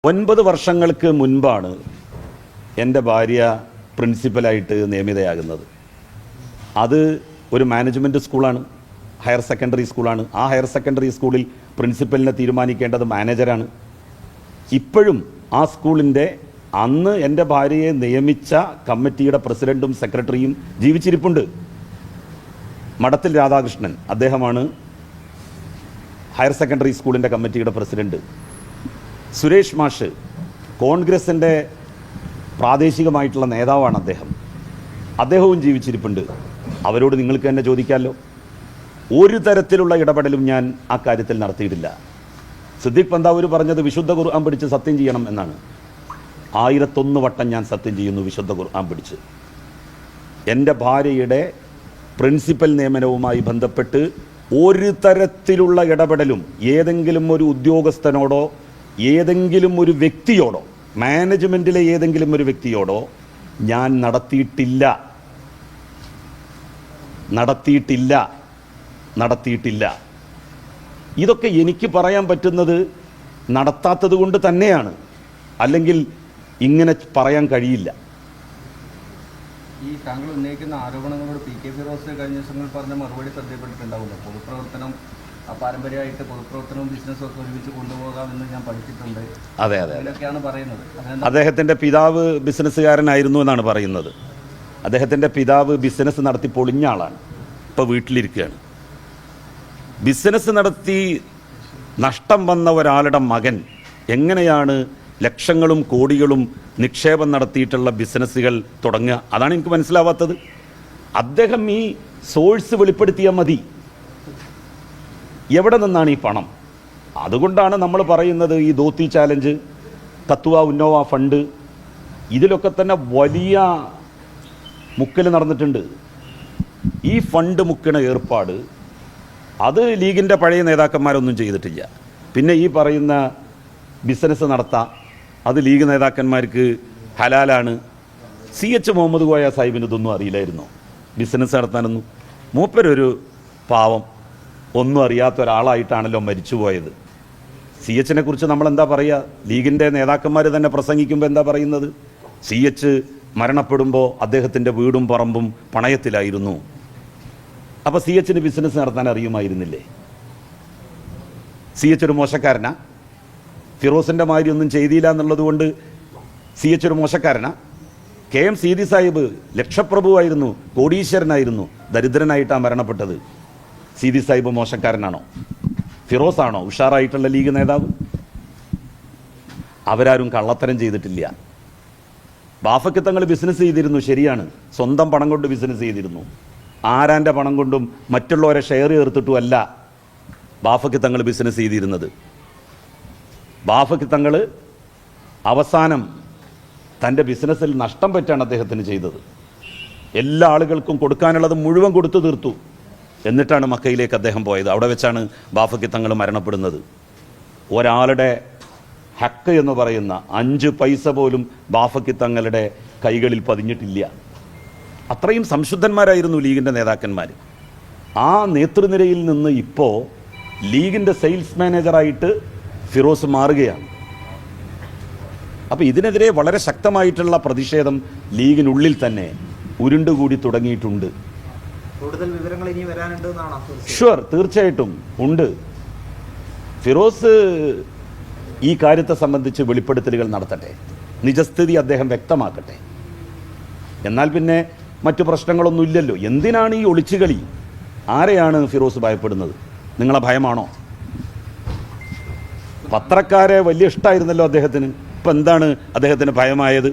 9 വർഷങ്ങൾക്ക് മുൻപാണ് എൻ്റെ ഭാര്യ പ്രിൻസിപ്പലായിട്ട് നിയമിതയാകുന്നത്. അത് ഒരു മാനേജ്മെൻറ്റ് സ്കൂളാണ്, ഹയർ സെക്കൻഡറി സ്കൂളാണ്. ആ ഹയർ സെക്കൻഡറി സ്കൂളിൽ പ്രിൻസിപ്പലിനെ തീരുമാനിക്കേണ്ടത് മാനേജരാണ്. ഇപ്പോഴും ആ സ്കൂളിൻ്റെ അന്ന് എൻ്റെ ഭാര്യയെ നിയമിച്ച കമ്മിറ്റിയുടെ പ്രസിഡൻറ്റും സെക്രട്ടറിയും ജീവിച്ചിരിപ്പുണ്ട്. മഠത്തിൽ രാധാകൃഷ്ണൻ, അദ്ദേഹമാണ് ഹയർ സെക്കൻഡറി സ്കൂളിൻ്റെ കമ്മിറ്റിയുടെ പ്രസിഡൻറ്റ്. സുരേഷ് മാഷ് കോൺഗ്രസിൻ്റെ പ്രാദേശികമായിട്ടുള്ള നേതാവാണ്. അദ്ദേഹവും ജീവിച്ചിരിപ്പുണ്ട്. അവരോട് നിങ്ങൾക്ക് തന്നെ ചോദിക്കാമല്ലോ. ഒരു തരത്തിലുള്ള ഇടപെടലും ഞാൻ ആ കാര്യത്തിൽ നടത്തിയിട്ടില്ല. സിദ്ദീഖ് പന്താവൂർ പറഞ്ഞത് വിശുദ്ധ ഖുർആൻ പിടിച്ച് സത്യം ചെയ്യണം എന്നാണ്. 1001 വട്ടം ഞാൻ സത്യം ചെയ്യുന്നു വിശുദ്ധ ഖുർആൻ പിടിച്ച്. എൻ്റെ ഭാര്യയുടെ പ്രിൻസിപ്പൽ നിയമനവുമായി ബന്ധപ്പെട്ട് ഒരു തരത്തിലുള്ള ഇടപെടലും ഏതെങ്കിലും ഒരു ഉദ്യോഗസ്ഥനോടോ ഏതെങ്കിലും ഒരു വ്യക്തിയോടോ മാനേജ്മെൻറ്റിലെ ഏതെങ്കിലും ഒരു വ്യക്തിയോടോ ഞാൻ നടത്തിയിട്ടില്ല. ഇതൊക്കെ എനിക്ക് പറയാൻ പറ്റുന്നത് നടത്താത്തത് കൊണ്ട് തന്നെയാണ്, അല്ലെങ്കിൽ ഇങ്ങനെ പറയാൻ കഴിയില്ല. ഈ താങ്കൾ ഉന്നയിക്കുന്ന ആരോപണങ്ങളോട് പി കെ ഫിറോസ് കഴിഞ്ഞ ദിവസങ്ങൾ പറഞ്ഞ മറുപടി ശ്രദ്ധയപ്പെട്ടിട്ടുണ്ടാവില്ല. പൊതുപ്രവർത്തനം പാരമ്പര്യമായിട്ട് പൊതുപ്രവർത്തനവും ബിസിനസ്സും ഒക്കെ ഒരുമിച്ച് കൊണ്ടുപോകാമെന്ന് ഞാൻ പഠിച്ചിട്ടുണ്ട്. അതെ, ഇതിലൊക്കെയാണ് പറയുന്നത്. അദ്ദേഹത്തിൻ്റെ പിതാവ് ബിസിനസ്സുകാരനായിരുന്നു എന്നാണ് പറയുന്നത്. അദ്ദേഹത്തിൻ്റെ പിതാവ് ബിസിനസ് നടത്തി പൊളിഞ്ഞ ആളാണ്, ഇപ്പോൾ വീട്ടിലിരിക്കുകയാണ്. ബിസിനസ് നടത്തി നഷ്ടം വന്ന ഒരാളുടെ മകൻ എങ്ങനെയാണ് ലക്ഷങ്ങളും കോടികളും നിക്ഷേപം നടത്തിയിട്ടുള്ള ബിസിനസ്സുകൾ തുടങ്ങുക? അതാണ് എനിക്ക് മനസ്സിലാവാത്തത്. അദ്ദേഹം ഈ സോഴ്സ് വെളിപ്പെടുത്തിയാൽ മതി. എവിടെ നിന്നാണ് ഈ പണം? അതുകൊണ്ടാണ് നമ്മൾ പറയുന്നത് ഈ ധോത്തി ചാലഞ്ച്, തത്വ ഉന്നോവ ഫണ്ട്, ഇതിലൊക്കെ തന്നെ വലിയ മുക്കൽ നടന്നിട്ടുണ്ട്. ഈ ഫണ്ട് മുക്കണ ഏർപ്പാട് അത് ലീഗിൻ്റെ പഴയ നേതാക്കന്മാരൊന്നും ചെയ്തിട്ടില്ല. പിന്നെ ഈ പറയുന്ന ബിസിനസ് നടത്താം, അത് ലീഗ് നേതാക്കന്മാർക്ക് ഹലാലാണ്. CH മുഹമ്മദ് കോയ സാഹിബിന് ഇതൊന്നും അറിയില്ലായിരുന്നോ? ബിസിനസ് നടത്താനൊന്നും. മൂപ്പരൊരു പാവം, ഒന്നും അറിയാത്ത ഒരാളായിട്ടാണല്ലോ മരിച്ചുപോയത്. CH കുറിച്ച് നമ്മളെന്താ പറയുക? ലീഗിൻ്റെ നേതാക്കന്മാർ തന്നെ പ്രസംഗിക്കുമ്പോൾ എന്താ പറയുന്നത്? CH മരണപ്പെടുമ്പോൾ അദ്ദേഹത്തിൻ്റെ വീടും പറമ്പും പണയത്തിലായിരുന്നു. അപ്പോൾ CH ബിസിനസ് നടത്താൻ അറിയുമായിരുന്നില്ലേ? CH ഒരു മോശക്കാരനാ? ഫിറോസിൻ്റെ മാതിരി ഒന്നും ചെയ്തില്ല എന്നുള്ളത് കൊണ്ട് CH ഒരു മോശക്കാരനാ? KM സീതി സാഹിബ് ലക്ഷപ്രഭുവായിരുന്നു, കോടീശ്വരനായിരുന്നു, ദരിദ്രനായിട്ടാണ് മരണപ്പെട്ടത്. സീതി സാഹിബ് മോശക്കാരനാണോ? ഫിറോസാണോ ഉഷാറായിട്ടുള്ള ലീഗ് നേതാവ്? അവരാരും കള്ളത്തരം ചെയ്തിട്ടില്ല. ബാഫയ്ക്ക് തങ്ങൾ ബിസിനസ് ചെയ്തിരുന്നു, ശരിയാണ്. സ്വന്തം പണം കൊണ്ട് ബിസിനസ് ചെയ്തിരുന്നു. ആരാൻ്റെ പണം കൊണ്ടും മറ്റുള്ളവരെ ഷെയർ ചേർത്തിട്ടും അല്ല ബാഫയ്ക്ക് തങ്ങൾ ബിസിനസ് ചെയ്തിരുന്നത്. ബാഫയ്ക്ക് തങ്ങൾ അവസാനം തൻ്റെ ബിസിനസ്സിൽ നഷ്ടം പറ്റാണ് അദ്ദേഹത്തിന് ചെയ്തത്. എല്ലാ ആളുകൾക്കും കൊടുക്കാനുള്ളത് മുഴുവൻ കൊടുത്തു തീർത്തു. എന്നിട്ടാണ് മക്കയിലേക്ക് അദ്ദേഹം പോയത്. അവിടെ വെച്ചാണ് ബാഫയ്ക്ക് തങ്ങൾ മരണപ്പെടുന്നത്. ഒരാളുടെ ഹക്ക് എന്ന് പറയുന്ന 5 പൈസ പോലും ബാഫയ്ക്ക് തങ്ങളുടെ കൈകളിൽ പതിഞ്ഞിട്ടില്ല. അത്രയും സംശുദ്ധന്മാരായിരുന്നു ലീഗിൻ്റെ നേതാക്കന്മാർ. ആ നേതൃനിരയിൽ നിന്ന് ഇപ്പോൾ ലീഗിൻ്റെ സെയിൽസ് മാനേജറായിട്ട് ഫിറോസ് മാറുകയാണ്. അപ്പോൾ ഇതിനെതിരെ വളരെ ശക്തമായിട്ടുള്ള പ്രതിഷേധം ലീഗിനുള്ളിൽ തന്നെ ഉരുണ്ടുകൂടി തുടങ്ങിയിട്ടുണ്ട്. കൂടുതൽ വിവരങ്ങൾ ഇനി വരാനുണ്ട് എന്നാണ്? ഷുവർ, തീർച്ചയായിട്ടും ഉണ്ട്. ഫിറോസ് ഈ കാര്യത്തെ സംബന്ധിച്ച് വെളിപ്പെടുത്തലുകൾ നടത്തട്ടെ, നിജസ്ഥിതി അദ്ദേഹം വ്യക്തമാക്കട്ടെ. എന്നാൽ പിന്നെ മറ്റു പ്രശ്നങ്ങളൊന്നും ഇല്ലല്ലോ. എന്തിനാണ് ഈ ഒളിച്ചുകളി? ആരെയാണ് ഫിറോസ് ഭയപ്പെടുന്നത്? നിങ്ങളെ ഭയമാണോ? പത്രക്കാരെ വലിയ ഇഷ്ടമായിരുന്നല്ലോ അദ്ദേഹത്തിന്. ഇപ്പം എന്താണ് അദ്ദേഹത്തിന് ഭയമായത്?